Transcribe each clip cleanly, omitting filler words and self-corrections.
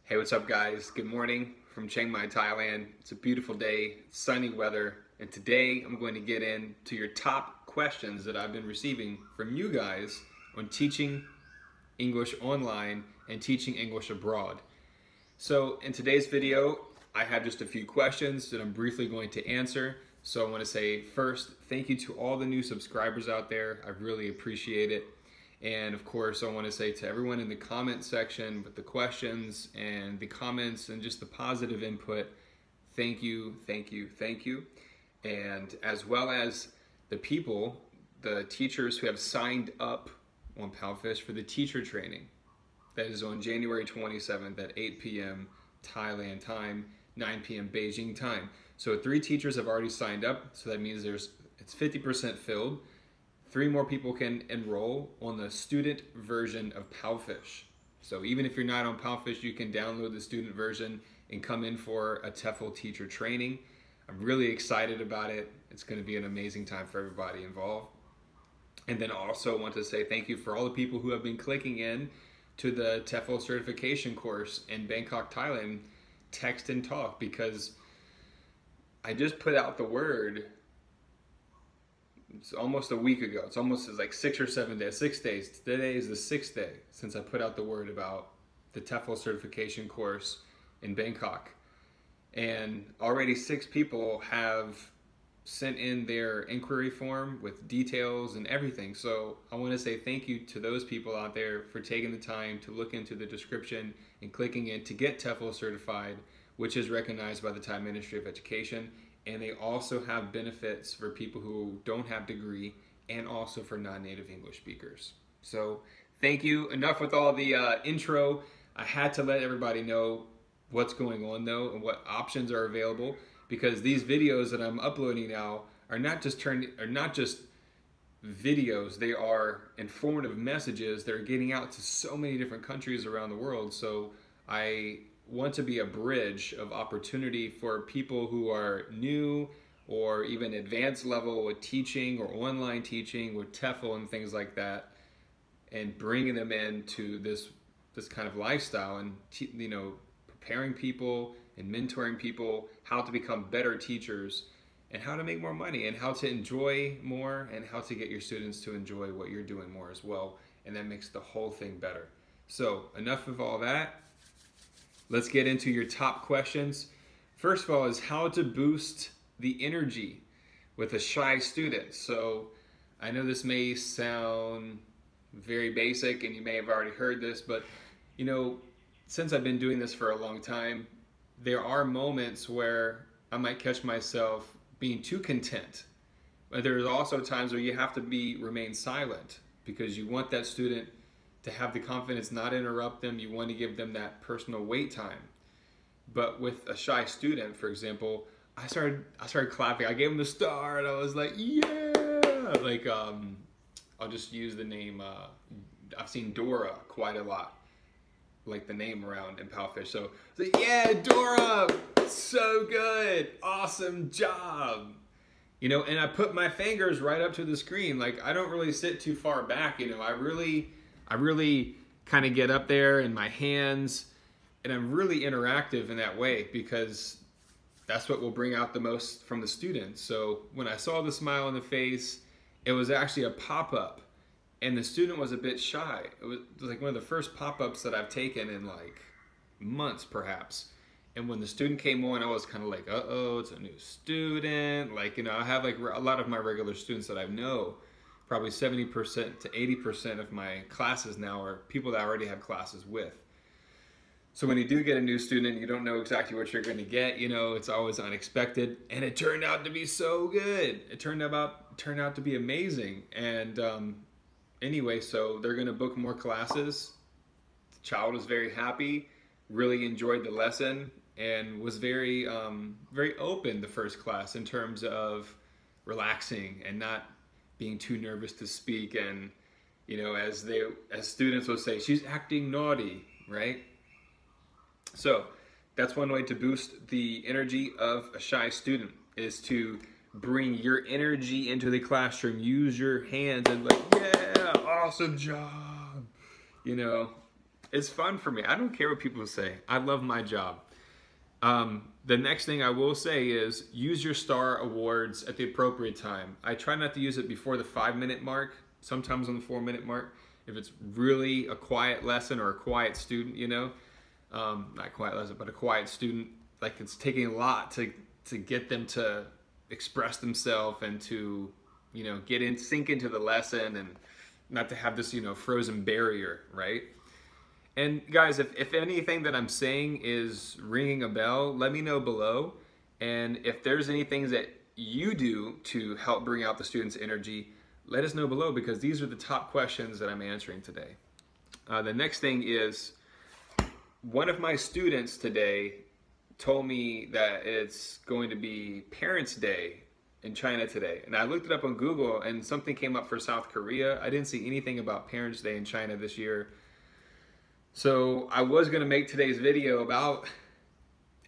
Hey, what's up guys? Good morning from Chiang Mai, Thailand. It's a beautiful day, sunny weather, and today I'm going to get into your top questions that I've been receiving from you guys on teaching English online and teaching English abroad. So in today's video, I have just a few questions that I'm briefly going to answer. So I want to say first, thank you to all the new subscribers out there. I really appreciate it. And of course, I want to say to everyone in the comment section with the questions and the comments and just the positive input, thank you, thank you, thank you. And as well as the people, the teachers who have signed up on Palfish for the teacher training. That is on January 27th at 8 p.m. Thailand time, 9 p.m. Beijing time. So 3 teachers have already signed up, so that means it's 50% filled. 3 more people can enroll on the student version of Palfish. So even if you're not on Palfish, you can download the student version and come in for a TEFL teacher training. I'm really excited about it. It's going to be an amazing time for everybody involved. And then also want to say thank you for all the people who have been clicking in to the TEFL certification course in Bangkok, Thailand, Text and Talk, because I just put out the word. It's almost a week ago. It's like 6 or 7 days, 6 days. Today is the 6th day since I put out the word about the TEFL certification course in Bangkok. And already 6 people have sent in their inquiry form with details and everything. So I want to say thank you to those people out there for taking the time to look into the description and clicking in to get TEFL certified, which is recognized by the Thai Ministry of Education. And they also have benefits for people who don't have degree and also for non-native English speakers. So thank you. Enough with all the intro. I had to let everybody know what's going on though and what options are available, because these videos that I'm uploading now are not just videos. They are informative messages that are getting out to so many different countries around the world. So I want to be a bridge of opportunity for people who are new or even advanced level with teaching or online teaching with TEFL and things like that, and bringing them into this kind of lifestyle and preparing people and mentoring people how to become better teachers and how to make more money and how to enjoy more and how to get your students to enjoy what you're doing more as well, and that makes the whole thing better. So enough of all that. Let's get into your top questions. First of all is how to boost the energy with a shy student. So I know this may sound very basic and you may have already heard this, but since I've been doing this for a long time, there are moments where I might catch myself being too content. But there's also times where you have to remain silent because you want that student to have the confidence, not interrupt them. You want to give them that personal wait time. But with a shy student, for example, I started clapping. I gave him the star and I was like, yeah! Like, I'll just use the name, I've seen Dora quite a lot, like the name around in Palfish. So it's like, yeah, Dora, so good, awesome job. And I put my fingers right up to the screen. Like, I don't really sit too far back, I really kind of get up there in my hands, and I'm really interactive in that way because that's what will bring out the most from the students. So when I saw the smile on the face, it was actually a pop-up, and the student was a bit shy. It was like one of the first pop-ups that I've taken in like months perhaps. And when the student came on, I was kind of like, uh-oh, it's a new student. Like, I have like a lot of my regular students that I know. Probably 70% to 80% of my classes now are people that I already have classes with. So when you do get a new student, you don't know exactly what you're going to get. It's always unexpected, and it turned out to be so good. It turned out to be amazing. And anyway, so they're going to book more classes. The child was very happy, really enjoyed the lesson, and was very open the first class in terms of relaxing and not being too nervous to speak. And as students will say, she's acting naughty, right? So that's one way to boost the energy of a shy student, is to bring your energy into the classroom. Use your hands and like, yeah, awesome job. It's fun for me. I don't care what people say. I love my job. The next thing I will say is use your star awards at the appropriate time. I try not to use it before the 5-minute mark, sometimes on the 4-minute mark. If it's really a quiet lesson or a quiet student, you know, not quiet lesson, but a quiet student, like it's taking a lot to get them to express themselves and to, you know, sink into the lesson and not to have this, you know, frozen barrier, right? And guys, if anything that I'm saying is ringing a bell, let me know below. And if there's any things that you do to help bring out the students' energy, let us know below, because these are the top questions that I'm answering today. The next thing is, one of my students today told me that it's going to be Parents' Day in China today. And I looked it up on Google and something came up for South Korea. I didn't see anything about Parents' Day in China this year. So I was gonna make today's video about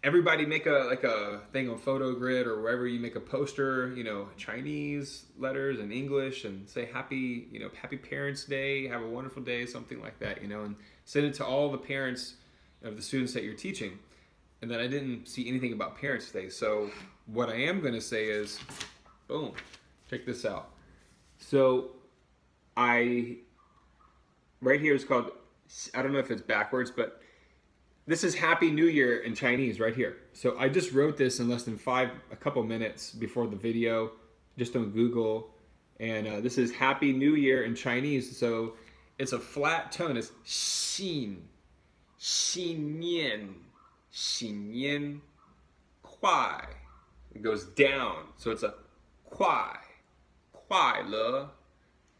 everybody make a thing on PhotoGrid or wherever you make a poster, you know, Chinese letters and English, and say happy, you know, happy Parents' Day, have a wonderful day, something like that, you know, and send it to all the parents of the students that you're teaching. And then I didn't see anything about Parents' Day. So what I am gonna say is, boom, check this out. So right here is called, I don't know if it's backwards, but this is Happy New Year in Chinese right here. So I just wrote this in less than a couple minutes before the video, just on Google. And this is Happy New Year in Chinese. So it's a flat tone. It's xin, xin nian, xin nian, kuai. It goes down. So it's a kuai, kuai le,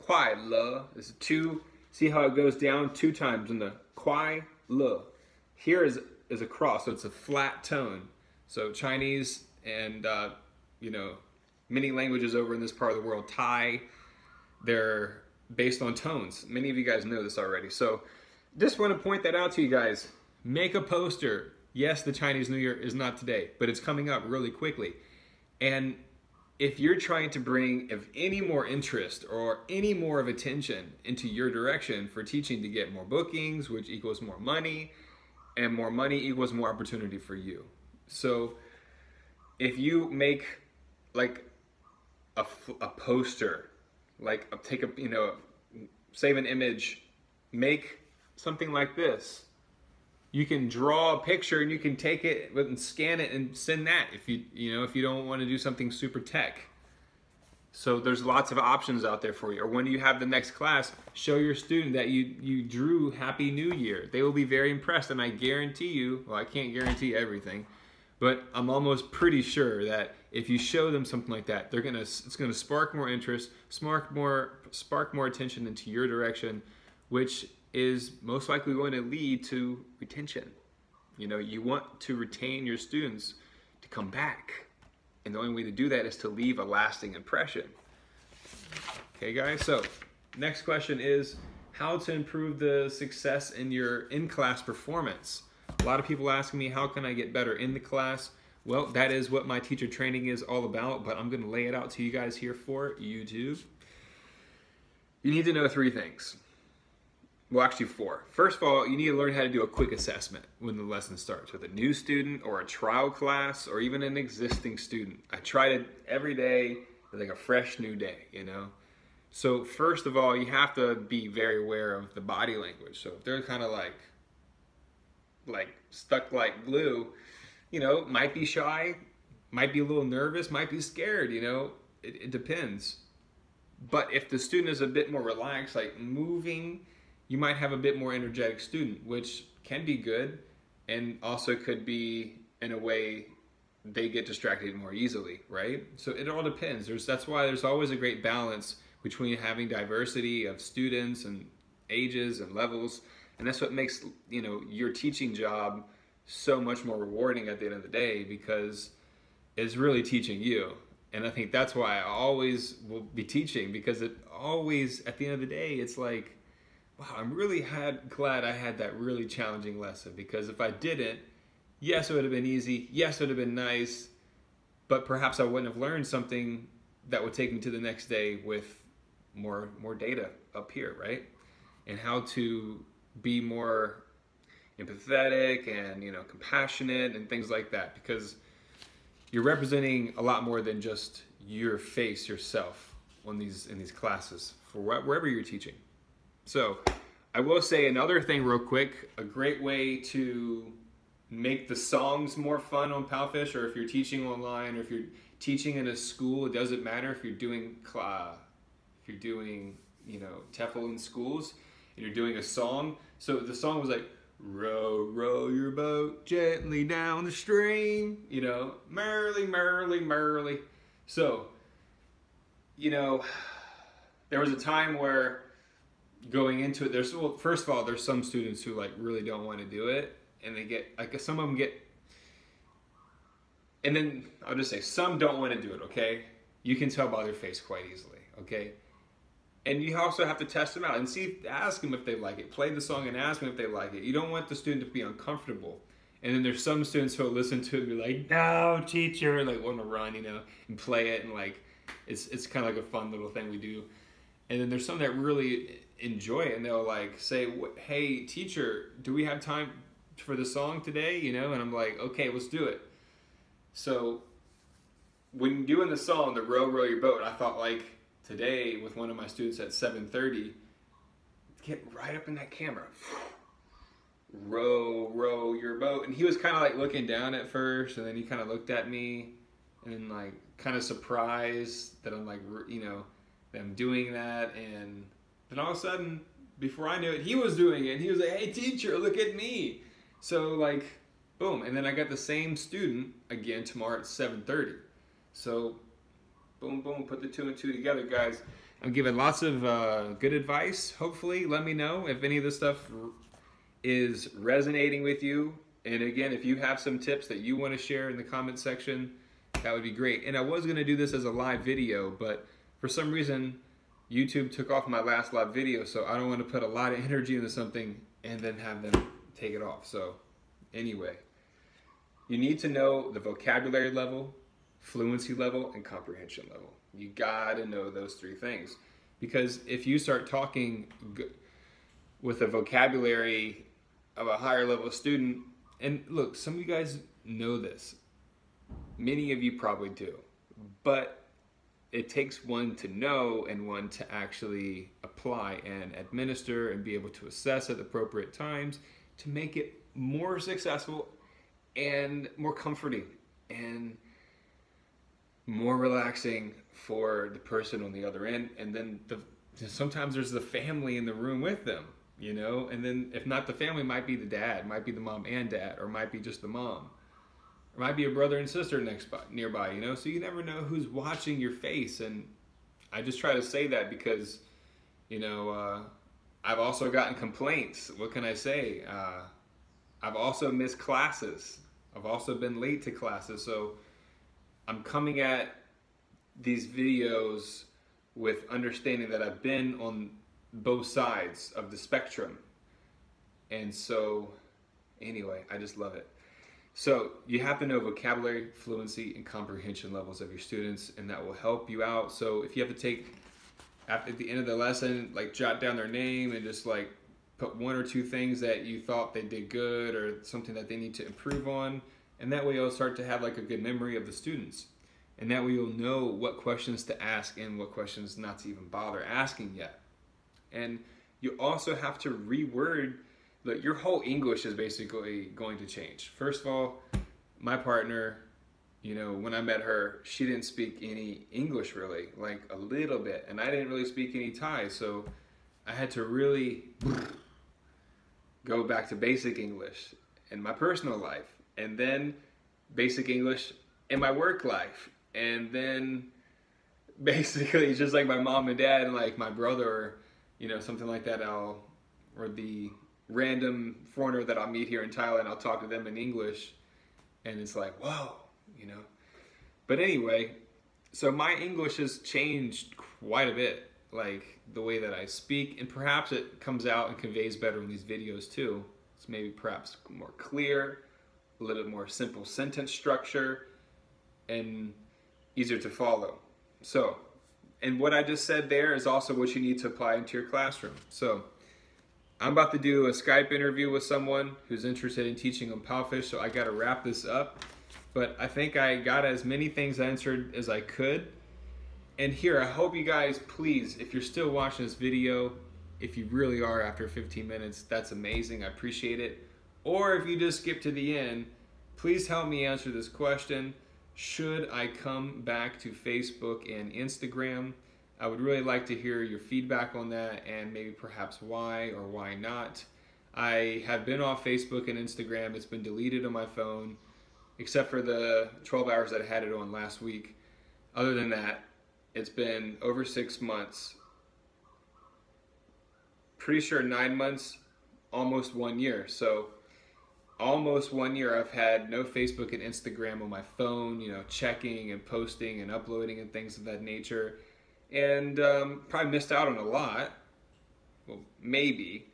kuai le. It's two. See how it goes down 2 times in the kuai le. Here is a cross, so it's a flat tone. So Chinese and you know, many languages over in this part of the world, Thai, they're based on tones. Many of you guys know this already. So just want to point that out to you guys. Make a poster. Yes, the Chinese New Year is not today, but it's coming up really quickly. And if you're trying to bring any more interest or any more of attention into your direction for teaching to get more bookings, which equals more money, and more money equals more opportunity for you. So if you make like a poster, like save an image, make something like this. You can draw a picture and you can take it and scan it and send that if you don't want to do something super tech. So there's lots of options out there for you. Or when you have the next class, show your student that you drew Happy New Year. They will be very impressed, and I guarantee you, well, I can't guarantee everything, but I'm almost pretty sure that if you show them something like that, it's gonna spark more interest, spark more attention into your direction, which is most likely going to lead to retention. You know, you want to retain your students to come back. And the only way to do that is to leave a lasting impression. Okay, guys, so next question is how to improve the success in your in-class performance. A lot of people ask me, how can I get better in the class? Well, that is what my teacher training is all about, but I'm gonna lay it out to you guys here for YouTube. You need to know 3 things. Well, actually 4. First of all, you need to learn how to do a quick assessment when the lesson starts with a new student or a trial class or even an existing student. I try it every day like a fresh new day, you know? So first of all, you have to be very aware of the body language. So if they're kind of like stuck like glue, you know, might be shy, might be a little nervous, might be scared, you know, it depends. But if the student is a bit more relaxed, like moving, you might have a bit more energetic student, which can be good and also could be in a way they get distracted more easily, right? So it all depends. That's why there's always a great balance between having diversity of students and ages and levels. And that's what makes, you know, your teaching job so much more rewarding at the end of the day, because it's really teaching you. And I think that's why I always will be teaching, because it always, at the end of the day, it's like, wow, I'm really glad I had that really challenging lesson, because if I didn't, yes, it would have been easy, yes, it would have been nice, but perhaps I wouldn't have learned something that would take me to the next day with more data up here, right? And how to be more empathetic and, you know, compassionate and things like that, because you're representing a lot more than just your face, yourself in these classes for wherever you're teaching. So I will say another thing real quick, a great way to make the songs more fun on Palfish, or if you're teaching online, or if you're teaching in a school, it doesn't matter if you're doing you know, TEFL in schools and you're doing a song. So the song was like, row, row your boat gently down the stream, you know, merrily, merrily, merrily. So, you know, there was a time where going into it, well, first of all, there's some students who like really don't want to do it, and they get, like, some of them get, and then I'll just say some don't want to do it, okay? You can tell by their face quite easily, okay? And you also have to test them out and ask them if they like it. Play the song and ask them if they like it. You don't want the student to be uncomfortable. And then there's some students who will listen to it and be like, no, teacher, like want to run, you know, and play it, and like, it's kind of like a fun little thing we do. And then there's some that really enjoy it, and they'll like say, hey, teacher, do we have time for the song today? You know, and I'm like, okay, let's do it. So when doing the song, the row, row your boat, I thought like today with one of my students at 7:30, get right up in that camera. Row, row your boat. And he was kind of like looking down at first, and then he kind of looked at me and then like kind of surprised that I'm like, you know, that I'm doing that. And then all of a sudden, before I knew it, he was doing it. And he was like, hey, teacher, look at me. So like, boom. And then I got the same student again tomorrow at 7:30. So boom, boom, put the 2 and 2 together, guys. I'm giving lots of good advice. Hopefully, let me know if any of this stuff is resonating with you. And again, if you have some tips that you want to share in the comment section, that would be great. And I was going to do this as a live video, but for some reason, YouTube took off my last live video, so I don't want to put a lot of energy into something and then have them take it off. So anyway, you need to know the vocabulary level, fluency level, and comprehension level. You gotta know those 3 things, because if you start talking with a vocabulary of a higher level student, and look, some of you guys know this, many of you probably do, but it takes one to know and one to actually apply and administer and be able to assess at appropriate times to make it more successful and more comforting and more relaxing for the person on the other end. And then sometimes there's the family in the room with them, you know, and then if not the family, might be the dad, might be the mom and dad, or might be just the mom, or might be a brother and sister nearby, you know, so you never know who's watching your face. And I just try to say that because, you know, I've also gotten complaints. What can I say? I've also missed classes. I've also been late to classes. So I'm coming at these videos with understanding that I've been on both sides of the spectrum. And so anyway, I just love it. So you have to know vocabulary, fluency, and comprehension levels of your students, and that will help you out. So if you have to take, at the end of the lesson, like jot down their name and just like put 1 or 2 things that you thought they did good or something that they need to improve on. And that way you'll start to have like a good memory of the students. And that way you'll know what questions to ask and what questions not to even bother asking yet. And you also have to reword, like your whole English is basically going to change. First of all, my partner, you know, when I met her, she didn't speak any English really, like a little bit. And I didn't really speak any Thai, so I had to really go back to basic English in my personal life. And then basic English in my work life. And then basically just like my mom and dad and like my brother, or, you know, something like that, or the random foreigner that I'll meet here in Thailand, I'll talk to them in English. And it's like, whoa, you know. But anyway, so my English has changed quite a bit, like the way that I speak. And perhaps it comes out and conveys better in these videos too. It's maybe perhaps more clear, a little bit more simple sentence structure, and easier to follow. So, and what I just said there is also what you need to apply into your classroom. So, I'm about to do a Skype interview with someone who's interested in teaching on Palfish, so I got to wrap this up. But I think I got as many things answered as I could. And here, I hope you guys, please, if you're still watching this video, if you really are after 15 minutes, that's amazing. I appreciate it. Or if you just skip to the end, please help me answer this question. Should I come back to Facebook and Instagram? I would really like to hear your feedback on that and maybe perhaps why or why not. I have been off Facebook and Instagram. It's been deleted on my phone, except for the 12 hours that I had it on last week. Other than that, it's been over 6 months. Pretty sure 9 months, almost 1 year. So almost 1 year I've had no Facebook and Instagram on my phone, you know, checking and posting and uploading and things of that nature. And probably missed out on a lot. Well, maybe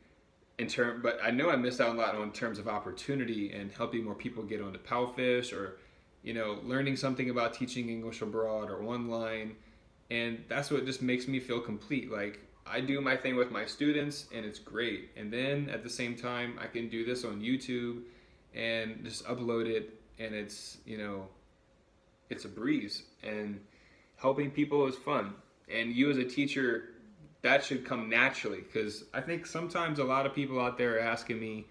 but I know I missed out on a lot in terms of opportunity and helping more people get onto Palfish, or, you know, learning something about teaching English abroad or online. And that's what just makes me feel complete. Like, I do my thing with my students and it's great. And then at the same time, I can do this on YouTube and just upload it, and it's, you know, it's a breeze. And helping people is fun. And you as a teacher, that should come naturally, because I think sometimes a lot of people out there are asking me,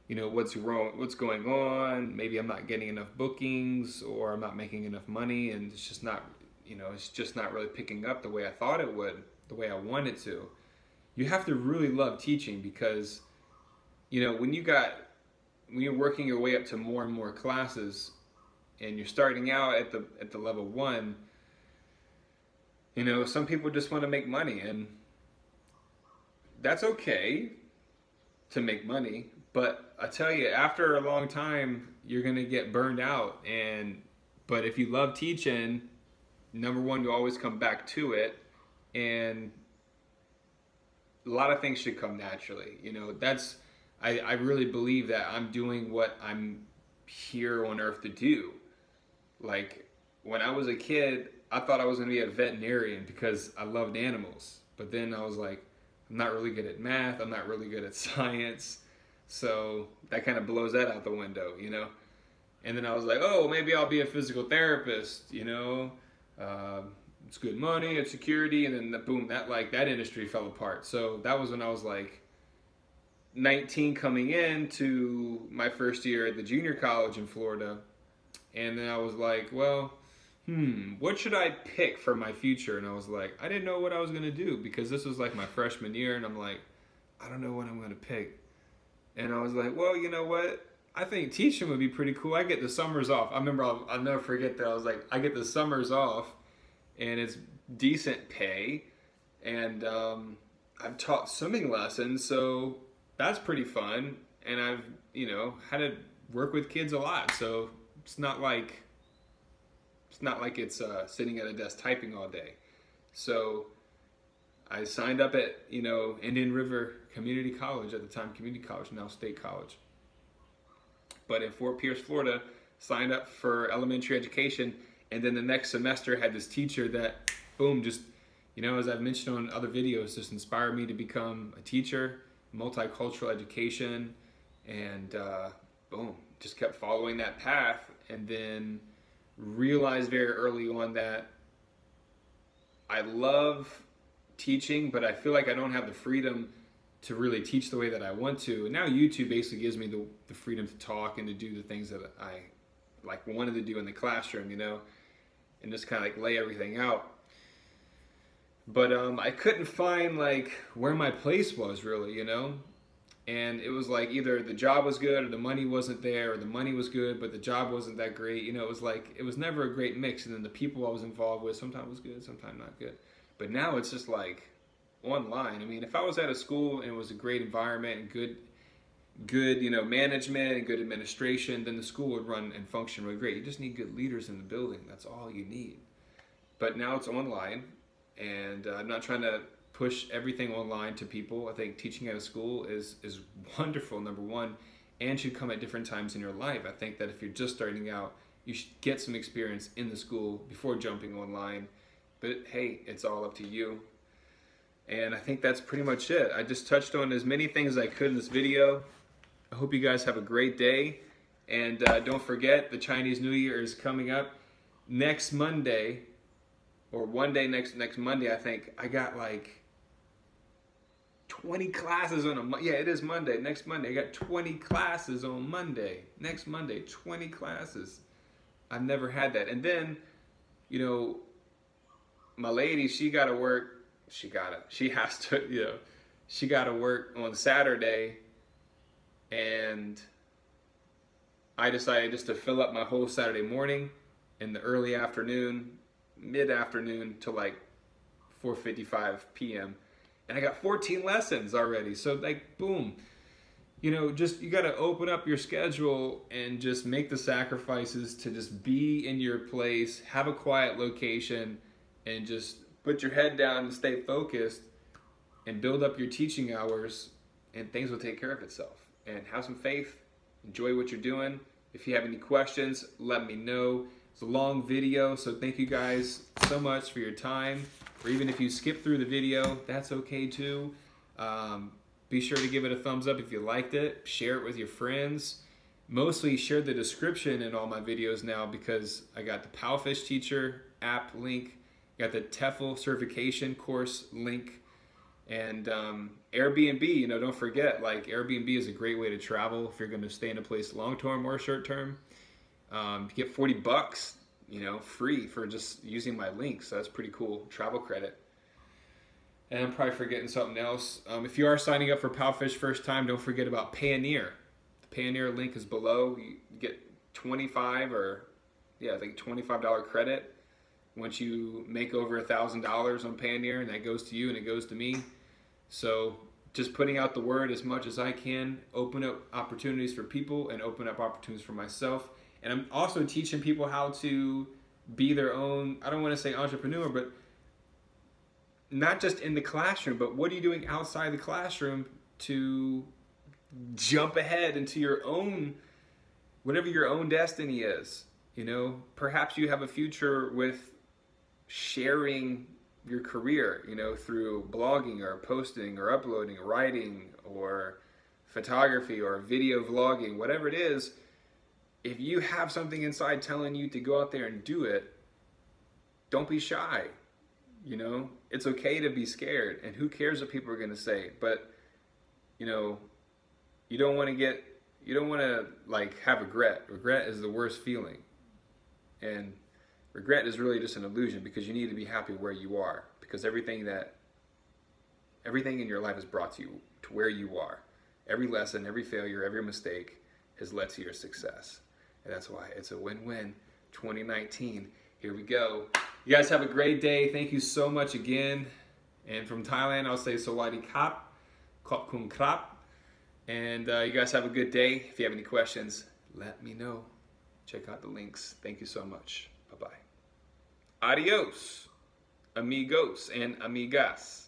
you know, what's wrong, what's going on? Maybe I'm not getting enough bookings, or I'm not making enough money, and it's just not, you know, it's just not really picking up the way I thought it would, the way I wanted to. You have to really love teaching, because, you know, when you're working your way up to more and more classes, and you're starting out at the level 1. You know, some people just want to make money, and that's okay to make money. But I tell you, after a long time, you're going to get burned out. But if you love teaching, number one, you always come back to it. And a lot of things should come naturally. You know, I really believe that I'm doing what I'm here on earth to do. Like, when I was a kid, I thought I was going to be a veterinarian because I loved animals. But then I was like, I'm not really good at math. I'm not really good at science. So that kind of blows that out the window, you know? And then I was like, oh, maybe I'll be a physical therapist, you know? It's good money, it's security. And then boom, that industry fell apart. So that was when I was like 19, coming into my first year at the junior college in Florida. And then I was like, well, what should I pick for my future? And I was like, I didn't know what I was going to do, because this was like my freshman year, and I'm like, I don't know what I'm going to pick. And I was like, well, you know what? I think teaching would be pretty cool. I get the summers off. I remember, I'll never forget that. I was like, I get the summers off, and it's decent pay, and I've taught swimming lessons, so that's pretty fun. And I've, you know, had to work with kids a lot, so it's not like it's sitting at a desk typing all day. So I signed up at, you know, Indian River Community College at the time, community college, now State College. But in Fort Pierce, Florida, signed up for elementary education. And then the next semester had this teacher that, boom, just, you know, as I've mentioned on other videos, just inspired me to become a teacher, multicultural education. And boom, just kept following that path. And then realized very early on that I love teaching, but I feel like I don't have the freedom to really teach the way that I want to. And now YouTube basically gives me the freedom to talk and to do the things that I like wanted to do in the classroom, you know, and just kind of like lay everything out. But I couldn't find like where my place was really, you know. And it was like either the job was good or the money wasn't there, or the money was good but the job wasn't that great. You know, it was like, it was never a great mix. And then the people I was involved with, sometimes was good, sometimes not good. But now it's just like online. I mean, if I was at a school and it was a great environment and good, you know, management and good administration, then the school would run and function really great. You just need good leaders in the building. That's all you need. But now it's online, and I'm not trying to push everything online to people. I think teaching at a school is wonderful, number one, and should come at different times in your life. I think that if you're just starting out, you should get some experience in the school before jumping online. But hey, it's all up to you. And I think that's pretty much it. I just touched on as many things as I could in this video. I hope you guys have a great day. And don't forget, the Chinese New Year is coming up next Monday, or one day next Monday, I think. I got like 20 classes on yeah, it is Monday, next Monday. I got 20 classes on Monday. Next Monday, 20 classes. I've never had that. And then, you know, my lady, she got to work. She has to, you know, she got to work on Saturday. And I decided just to fill up my whole Saturday morning in the early afternoon, mid-afternoon to like 4:55 p.m. And I got 14 lessons already. So like, boom, you know, just, you got to open up your schedule and just make the sacrifices to just be in your place, have a quiet location, and just put your head down and stay focused and build up your teaching hours, and things will take care of itself. And have some faith, enjoy what you're doing. If you have any questions, let me know. It's a long video, so thank you guys so much for your time. Or even if you skip through the video, that's okay too. Be sure to give it a thumbs up if you liked it. Share it with your friends. Mostly share the description in all my videos now, because I got the Palfish teacher app link, got the TEFL certification course link, and Airbnb. You know, don't forget, like, Airbnb is a great way to travel if you're going to stay in a place long term or short term. You get 40 bucks, you know, free for just using my link. So that's pretty cool. Travel credit. And I'm probably forgetting something else. If you are signing up for Palfish first time, don't forget about Payoneer. The Payoneer link is below. You get 25 or, yeah, I think $25 credit once you make over $1,000 on Payoneer, and that goes to you and it goes to me. So just putting out the word as much as I can, open up opportunities for people and open up opportunities for myself. And I'm also teaching people how to be their own, I don't want to say entrepreneur, but not just in the classroom, but what are you doing outside the classroom to jump ahead into your own, whatever your own destiny is. You know, perhaps you have a future with sharing your career, you know, through blogging or posting or uploading, writing or photography or video vlogging, whatever it is. If you have something inside telling you to go out there and do it, don't be shy. You know, it's okay to be scared, and who cares what people are going to say? But, you know, you don't want to like have regret. Regret is the worst feeling. And regret is really just an illusion, because you need to be happy where you are, because everything in your life has brought you to where you are. Every lesson, every failure, every mistake has led to your success. And that's why it's a win-win. 2019, here we go. You guys have a great day. Thank you so much again. And from Thailand, I'll say Sawadee Kap, Kop Kum Krap. And you guys have a good day. If you have any questions, let me know. Check out the links. Thank you so much. Bye-bye. Adios, amigos and amigas.